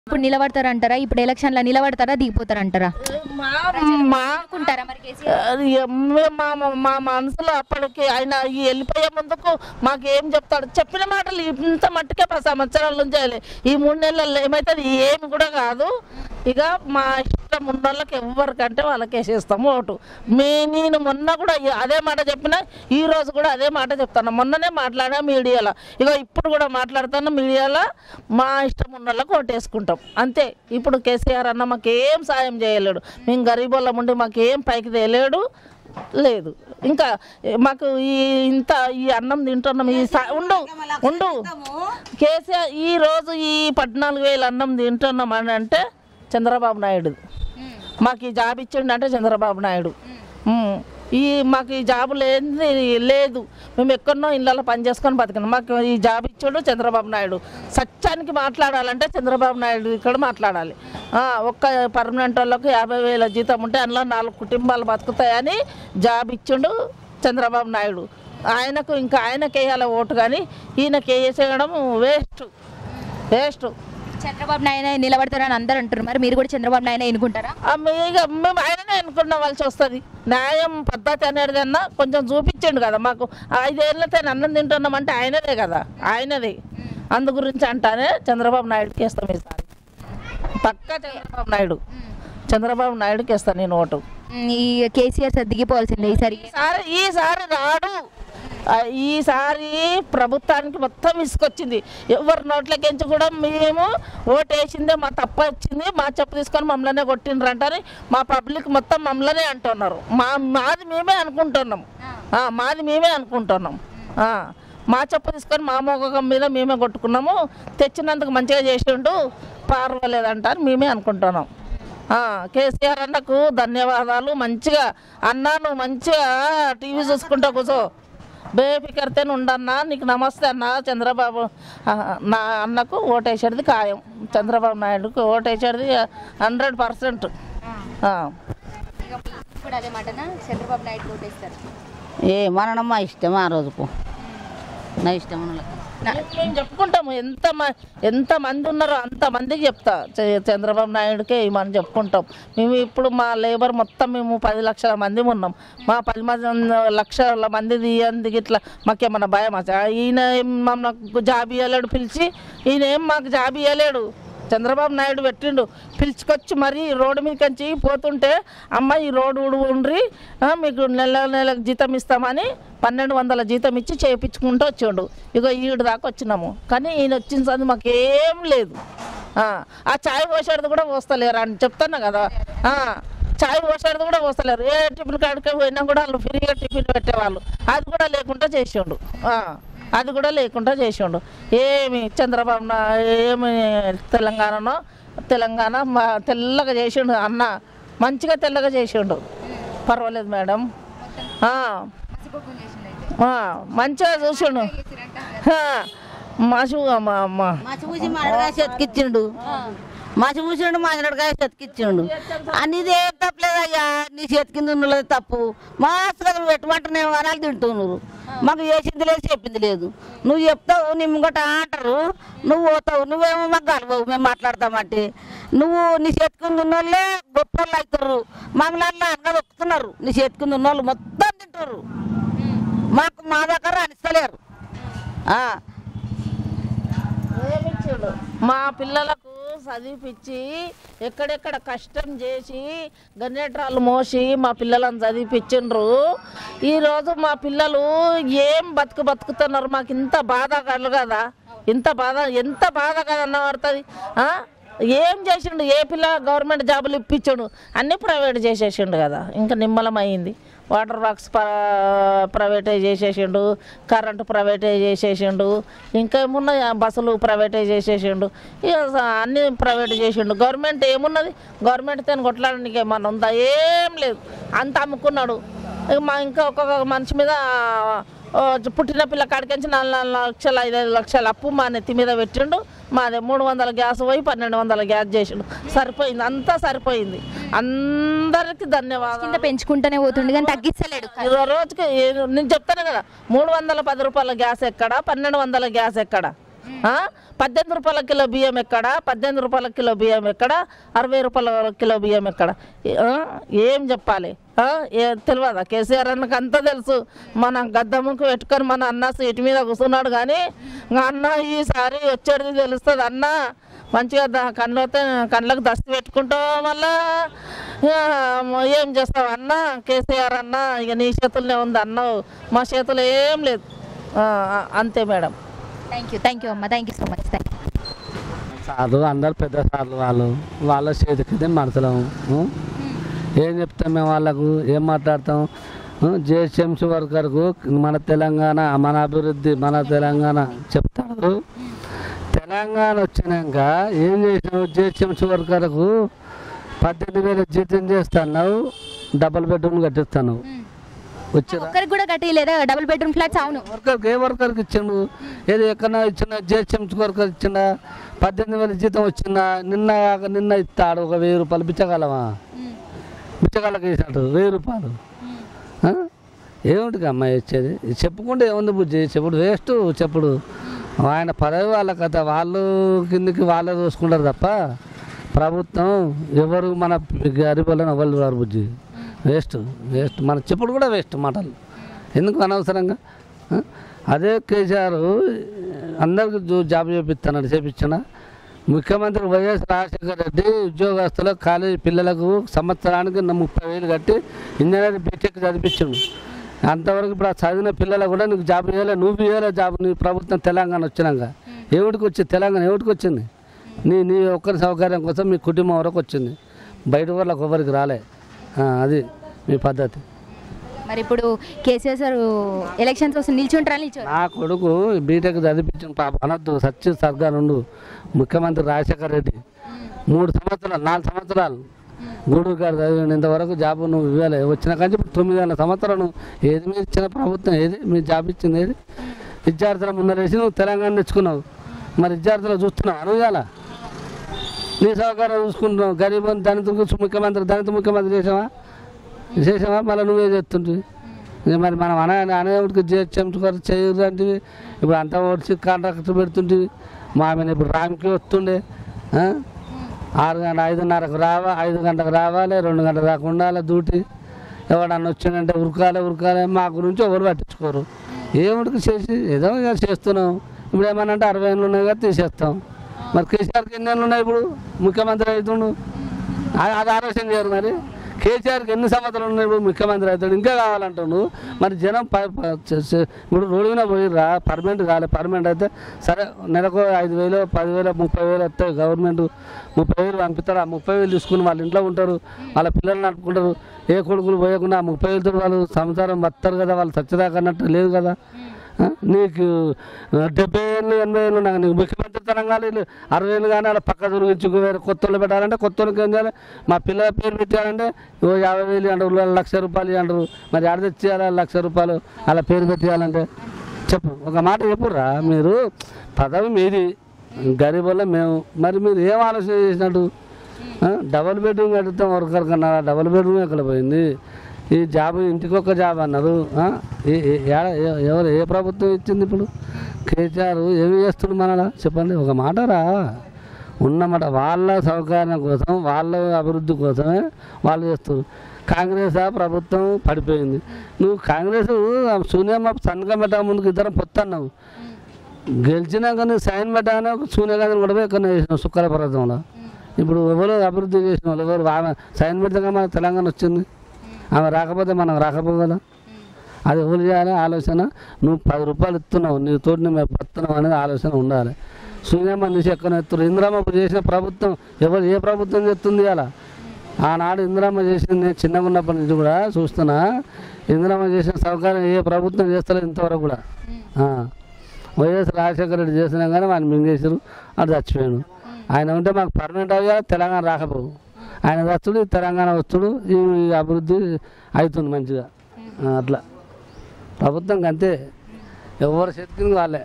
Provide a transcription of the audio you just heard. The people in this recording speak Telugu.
ఇప్పుడు నిలబడతారంటారా? ఇప్పుడు ఎలక్షన్లో నిలబడతారా, దిగిపోతారంటారా? మా మనసులో అప్పటికి ఆయన ఈ వెళ్ళిపోయే ముందుకు మాకేం చెప్తాడు, చెప్పిన మాటలు ఇంత మట్టుకే 10 సంవత్సరాల నుంచి ఈ 3 నెలల్లో ఏమవుతుంది ఏమి కూడా కాదు. ఇక మా ఇష్టం ఉన్న వాళ్ళకి ఎవరికంటే వాళ్ళకి వేసేస్తాము ఓటు. నేను మొన్న కూడా అదే మాట చెప్పిన, ఈ రోజు కూడా అదే మాట చెప్తాను. మొన్ననే మాట్లాడా మీడియాలో, ఇక ఇప్పుడు కూడా మాట్లాడుతాను మీడియాలో. మా ఇష్టం ఉన్న వాళ్ళకి ఓటు వేసుకుంటాం అంతే. ఇప్పుడు కేసీఆర్ అన్న మాకేం సాయం చేయలేడు, మేము గరీబోళ్ళం ఉండి మాకేం పైకి తేలేడు లేదు. ఇంకా మాకు ఈ అన్నం తింటున్నాం. ఉండు కేసీఆర్ ఈరోజు ఈ 14,000 అన్నం తింటున్నాం అని అంటే చంద్రబాబు నాయుడు. మాకు ఈ జాబ్ ఇచ్చిండు అంటే చంద్రబాబు నాయుడు. మాకు ఈ జాబు లేదు, మేము ఎక్కడనో ఇళ్ళలో పని చేసుకొని బతికినాం. మాకు ఈ జాబ్ ఇచ్చాడు చంద్రబాబు నాయుడు. సత్యానికి మాట్లాడాలంటే చంద్రబాబు నాయుడు ఇక్కడ మాట్లాడాలి. ఒక్క పర్మనెంట్ వాళ్ళకు 50,000 జీతం ఉంటే అందులో 4 కుటుంబాలు బతుకుతాయని జాబ్ ఇచ్చిండు చంద్రబాబు నాయుడు. ఆయనకు ఇంకా ఆయనకి వేయాలి ఓటు, కానీ ఈయనకి వేసేయడం వేస్ట్. చంద్రబాబు నాయుడు నిలబడతారని అందరూ అంటారు, మరి మీరు కూడా చంద్రబాబు నాయుడు ఎన్నుకుంటారా? మేము ఆయననే ఎన్నుకున్నవలసి వస్తుంది. న్యాయం పద్ధతి అనేది అన్నా కొంచెం చూపించండు కదా మాకు. 5 ఏళ్ళతో అన్నం తింటున్నామంటే ఆయనదే కదా, ఆయనదే. అందు గురించి అంటానే చంద్రబాబు నాయుడుకి వేస్తాం ఈసారి పక్కా. చంద్రబాబు నాయుడుకి వేస్తాను నేను ఓటు. ఈ కేసీఆర్ దిగిపోవాల్సిందే ఈసారి రాడు. ఈసారి ప్రభుత్వానికి మొత్తం ఇసుకొచ్చింది. ఎవరి నోట్లకించి కూడా మేము ఓటు వేసిందే మా తప్ప వచ్చింది, మా చెప్పు తీసుకొని మమ్మల్నే కొట్టిండ్రు అంటారు. మా పబ్లిక్ మొత్తం మమ్మల్నే అంటున్నారు. మాది మేమే అనుకుంటున్నాం. మా చెప్పు తీసుకొని మా మొగం మీద మేమే కొట్టుకున్నాము. తెచ్చినందుకు మంచిగా చేసిండు, పర్వాలేదంటారు మేమే అనుకుంటున్నాం. కేసీఆర్ అన్నకు ధన్యవాదాలు. మంచిగా అన్నాను, మంచిగా టీవీ చూసుకుంటా కూర్చో, బేఫికర్తే ఉండన్నా, నీకు నమస్తే అన్న. చంద్రబాబు నా అన్నకు ఓటేసేది ఖాయం, చంద్రబాబు నాయుడుకు ఓటేసేది 100%. ఏమనడం మా ఇష్టం, ఆ రోజుకు నా ఇష్టం. మేము చెప్పుకుంటాము, ఎంతమంది ఉన్నారో అంతమందికి చెప్తా. చంద్రబాబు నాయుడుకే మనం చెప్పుకుంటాం. మేము ఇప్పుడు మా లేబర్ మొత్తం మేము 10 లక్షల మంది ఉన్నాం. మా 10 లక్షల మంది తీయందుకు ఇట్లా మాకేమన్నా భయం? ఈయన మాకు జాబ్ ఇవ్వలేడు పిలిచి, ఈయన ఏం మాకు జాబ్ ఇవ్వలేడు. చంద్రబాబు నాయుడు పెట్టిండు, పిలుచుకొచ్చి మరీ రోడ్డు మీదకి పోతుంటే, అమ్మ ఈ రోడ్డు ఉండ్రి, మీకు నెలకు జీతం ఇస్తామని 1200 జీతం ఇచ్చి చేయించుకుంటూ వచ్చిండు. ఇక ఈడు దాకా వచ్చినాము, కానీ ఈయన వచ్చిన సంది మాకేం లేదు. ఆ చాయ్ పోసేది కూడా పోస్తలేరు అని చెప్తున్నా కదా. చాయ్ పోసేది కూడా పోస్తలేరు. ఏ టిఫిన్ కాడికి పోయినా కూడా వాళ్ళు ఫ్రీగా టిఫిన్ పెట్టేవాళ్ళు, అది కూడా లేకుండా చేసిండు. ఏమి చంద్రబాబు ఏమి తెలంగాణ తెల్లగా చేసిండు అన్న, మంచిగా తెల్లగా చేసిండు. పర్వాలేదు మేడం, మంచిగా చూసిండు. చెతికిచ్చిండు, మసి పూసిండు, మాసినకాయ చెతికిచ్చిండు. అన్నిది ఏం తప్పలేదయ్యా, నీ చేతి కింద ఉన్నది తప్పు. మాస్గా నువ్వు పెట్టమంటే వరాలు తింటున్నారు. మాకు చేసింది లేదు, చెప్పింది లేదు. నువ్వు చెప్తావు, నీ ముంగట అంటారు, నువ్వు పోతావు. నువ్వేమో మాకు కలవవు, మేము మాట్లాడతామంటే. నువ్వు నీ చేతి కింద ఉన్న వాళ్ళే గొప్ప వాళ్ళు అవుతారు. మమ్మల్ని అన్న దొక్కుతున్నారు. నీ చేతి కింద ఉన్న వాళ్ళు మొత్తం తింటారు. మా దగ్గర అనిస్తలేరు. మా పిల్లలకు చదివిపించి ఎక్కడెక్కడ కష్టం చేసి గన్నేట్రాలు మోసి మా పిల్లలను చదివిపించిండ్రు. ఈరోజు మా పిల్లలు ఏం బతుకుతున్నారు. మాకు ఇంత బాధ కలగదా? ఎంత బాధ కదన్న పడుతుంది. ఏం చేసిండు? ఏ పిల్ల గవర్నమెంట్ జాబులు ఇప్పించాడు, అన్నీ ప్రైవేట్ చేసేసిండు కదా. ఇంకా నిమ్మలమైంది. వాటర్ బాక్స్ ప్రైవేటైజ్ చేసేసిండు, కరెంటు ప్రైవేటైజ్ చేసేసిండు, ఇంకా ఏమున్నాయి బస్సులు ప్రైవేటైజ్ చేసేసిండు. ఇక అన్నీ ప్రైవేట్ చేసిండు. గవర్నమెంట్ ఏమున్నది? గవర్నమెంట్తో కొట్లాడడానికి ఏమన్నా ఉందా? ఏం లేదు, అంత అమ్ముకున్నాడు. ఇంకా ఒక్కొక్క మనిషి మీద పుట్టిన పిల్ల కాడికించి 4 లక్షలు 5 లక్షలు అప్పు మా నెత్తి మీద పెట్టిండు. మాదే 300 గ్యాస్ పోయి 1200 గ్యాస్ చేసిండు. సరిపోయింది, అంతా సరిపోయింది. అందరికి ధన్యవాదాలు. పెంచుకుంటూనే పోతుండే కానీ తగ్గించలేడు. రోజుకి నేను చెప్తాను కదా, 310 రూపాయల గ్యాస్ ఎక్కడ, 1200 గ్యాస్ ఎక్కడ? 18 రూపాయల కిలో బియ్యం ఎక్కడ, 18 రూపాయల కిలో బియ్యం ఎక్కడ, 60 రూపాయల కిలో బియ్యం ఎక్కడ? ఏం చెప్పాలి? తెలియదా? కేసీఆర్ అన్నకు అంతా తెలుసు. మన గద్దముకు పెట్టుకొని మన అన్న సీటు మీద కూర్చున్నాడు. కానీ అన్న ఈసారి వచ్చేది తెలుస్తుంది. అన్న మంచిగా కళ్ళకు దస్తి పెట్టుకుంటావు, మళ్ళా ఏం చేస్తావు అన్న? కేసీఆర్ అన్న ఇక నీ చేతుల్లోనే ఉంది అన్నావు, మా చేతులు ఏం లేదు. అంతే మేడం. థ్యాంక్ యూ అమ్మ, థ్యాంక్ యూ సో మచ్. సార్లు అందరు పెద్ద సార్లు వాళ్ళ చేతికిదే మనసులము. ఏం చెప్తాం మేము వాళ్ళకు? ఏం మాట్లాడతాం? జిహెచ్ఎంసీ వర్కర్కు మన తెలంగాణ, మన అభివృద్ధి, మన తెలంగాణ చెప్తాడు. తెలంగాణ వచ్చినాక ఏం చేసినావు? జిహెచ్ఎంసీ వర్కర్కు 18,000 జీతం చేస్తున్నావు, డబుల్ బెడ్రూమ్ కట్టిస్తాను. ఒక్కరికి కూడా కట్టలేదా డబుల్ బెడ్రూమ్ ఫ్లాట్స్? అవును. వర్కర్కి ఏ వర్కర్కి ఇచ్చిండు? ఏదో ఎక్కడన్నా ఇచ్చిన జిహెచ్ఎంసీ వర్కర్ ఇచ్చిండా? 18,000 జీతం వచ్చిందా? నిన్న ఇస్తాడు ఒక 1,000 రూపాయలు. బిచ్చగాలమా? బిచ్చగాళ్ళకి వేసాడు 1,000 రూపాయలు. ఏమిటికి అమ్మాయి ఇచ్చేది? చెప్పుకుంటే ఏముంది బుజ్జి? చెప్పుడు వేస్ట్. చెప్పుడు ఆయన పదవి వాళ్ళ కథ, వాళ్ళు కిందికి వాళ్ళే చూసుకుంటారు తప్ప ప్రభుత్వం ఎవరు మన గరీబులను ఎవరు వారు బుజ్జి. వేస్ట్. మన చెప్పుడు కూడా వేస్ట్ మాటలు ఎందుకు అనవసరంగా? అదే కేసీఆర్ అందరికి జాబ్ చేపించిన ముఖ్యమంత్రి వైఎస్ రాజశేఖర రెడ్డి ఉద్యోగస్తులు కాలేజీ పిల్లలకు సంవత్సరానికి 30,000 కట్టి ఇంజనీరింగ్ బీటెక్ చదివించిండు. అంతవరకు ఇప్పుడు ఆ చదివిన పిల్లలకు కూడా నీకు జాబ్ ఇవ్వలే, నువ్వు ఇవ్వలే జాబ్. నీ ప్రభుత్వం తెలంగాణ వచ్చినాక ఏమిటికి వచ్చింది? తెలంగాణ ఏమిటికి వచ్చింది? నీ ఒక్కరి సౌకర్యం కోసం మీ కుటుంబం వరకు వచ్చింది, బయట వాళ్ళకి ఎవరికి రాలే. అది మీ పద్ధతి. మరి ఇప్పుడు కేసీఆర్ సార్ ఎలక్షన్స్ వస్తే నిల్చుంటారా? నా కొడుకు బీటెక్ చదివించిన పాప అనద్దు సత్య సర్గా నుండు ముఖ్యమంత్రి రాజశేఖర రెడ్డి 4 సంవత్సరాలు గూడూరు గారు చదివిన ఇంతవరకు జాబ్ నువ్వు ఇవ్వాలి. వచ్చిన కానీ ఇప్పుడు 9 సంవత్సరాలు ఏది మీరు ఇచ్చిన ప్రభుత్వం? ఏది మీ జాబ్ ఇచ్చింది? ఏది? విద్యార్థుల ముందరేసి నువ్వు తెలంగాణ తెచ్చుకున్నావు, మరి విద్యార్థులు చూస్తున్నావు అనుయాల నీ సౌకర్యం చూసుకుంటున్నావు. గరీబ్ దళిత ముఖ్యమంత్రి చేసావా? మళ్ళీ నువ్వే చేస్తుంటివి. మరి మనం అనేటికి జిహెచ్ఎంసీ చేయరు అంటివి. ఇప్పుడు అంతా వచ్చి కాంట్రాక్టర్ పెడుతుంటివి. మా ఆమెను ఇప్పుడు రామ్కి వస్తుండే 5:30కు 5 గంటలకు రావాలి, 2 గంటలకు దాకా ఉండాలి డ్యూటీ. ఎవడన్నా వచ్చిందంటే ఉరకాలే. మా గురించి ఎవరు పట్టించుకోరు. ఏమిటికి చేసి ఏదో చేస్తున్నాం. ఇప్పుడు ఏమన్నా అంటే 60 ఏళ్ళు ఉన్నాయి కదా తీసేస్తాం. మరి కేసీఆర్కి ఎన్ని ఏళ్ళు ఉన్నాయి? ఇప్పుడు ముఖ్యమంత్రి అవుతుండు, అది ఆలోచన చేయరు. మరి కేసీఆర్కి ఎన్ని సంవత్సరాలు ఉన్నాయి? ఇప్పుడు ముఖ్యమంత్రి అవుతాడు, ఇంకా కావాలంటాడు. మరి జనం ఇప్పుడు రోడ్డు మీద పోయిర్రా, పర్మనెంట్ కాలే. పర్మనెంట్ అయితే సరే నెలకు 5,000, 10,000, 30,000 వస్తాయి. గవర్నమెంట్ 30,000 పంపిస్తారు. ఆ 30,000 తీసుకుని వాళ్ళ ఇంట్లో ఉంటారు, వాళ్ళ పిల్లలు నడుపుకుంటారు. ఏ కొడుకులు పోయకుండా 30,000తో వాళ్ళు సంసారం బతారు కదా, వాళ్ళు సత్యదాకా అన్నట్టు లేదు కదా. నీకు 70 ఏళ్ళు 80 ఏళ్ళు నాకు నీకు ముఖ్యమంత్రి తరంగాలి 60 ఏళ్ళు కానీ అలా పక్క దొరికించి వేరే కొత్త వాళ్ళు పెట్టాలంటే కొత్త వాళ్ళకి ఏం చేయాలి? మా పిల్లల పేరు పెట్టాలంటే 50,000 అంటారు, 1,00,000 రూపాయలు అంటారు. మరి ఆడ తెచ్చేయాలి 1,00,000 రూపాయలు అలా పేరు పెట్టేయాలంటే? చెప్పు, ఒక మాట చెప్పుర్రా. మీరు పదవి మీది, గరీబుల్లో మేము. మరి మీరు ఏం ఆలోచన చేసినట్టు? డబుల్ బెడ్రూమ్ కడుతాం వర్కర్ కన్నా, డబుల్ బెడ్రూమ్ ఎక్కడ పోయింది? ఈ జాబ్ ఇంటికొక జాబ్ అన్నారు. ఎవరు ఏ ప్రభుత్వం ఇచ్చింది? ఇప్పుడు కేసీఆర్ ఏమి చేస్తుడు మనలా? చెప్పండి, ఒక మాట రా. ఉన్నమాట వాళ్ళ సౌకర్యం కోసం, వాళ్ళ అభివృద్ధి కోసమే వాళ్ళు చేస్తారు. కాంగ్రెస్ ప్రభుత్వం పడిపోయింది. నువ్వు కాంగ్రెస్ సోనియా సంతకం పెట్టక ముందుకు ఇద్దరం పొత్తన్నావు. గెలిచినాక నువ్వు సైన్ పెట్టగానే సోనియా గాంధీని కూడా ఎక్కడ చేసినావు సుక్కల పర్వతంలో. ఇప్పుడు ఎవరు అభివృద్ధి చేసిన వాళ్ళు ఎవరు? ఆమె సైన్ పెట్టగా మన తెలంగాణ వచ్చింది. ఆమె రాకపోతే మనం రాకపో కదా. అది ఎవరు చేయాలి ఆలోచన? నువ్వు 10 రూపాయలు ఇస్తున్నావు, నీ తోటి మేము పడుతున్నావు అనేది ఆలోచన ఉండాలి. సూర్యమ్మ నుంచి ఎక్కడ ఎత్తురు. ఇందిరమ్మ చేసిన ప్రభుత్వం ఏ ప్రభుత్వం చేస్తుంది అలా? ఆనాడు ఇందిరమ్మ చేసింది. నేను చిన్నగా ఉన్నప్పటి నుంచి కూడా చూస్తున్నా. ఇందిరమ్మ చేసిన సౌకర్యం ఏ ప్రభుత్వం చేస్తలేదు ఇంతవరకు కూడా. వైఎస్ రాజశేఖర రెడ్డి చేసినా కానీ ఆయన మింగేసారు, అది చచ్చిపోయాడు. ఆయన ఉంటే మాకు పర్మనెంట్ అయ్యా తెలంగాణ రాకపోవు. ఆయన వస్తుడు, తెలంగాణ వస్తుడు, ఈ అభివృద్ధి అవుతుంది మంచిగా. అట్లా ప్రభుత్వంకి అంతే, ఎవరు శక్తిని వాళ్ళే.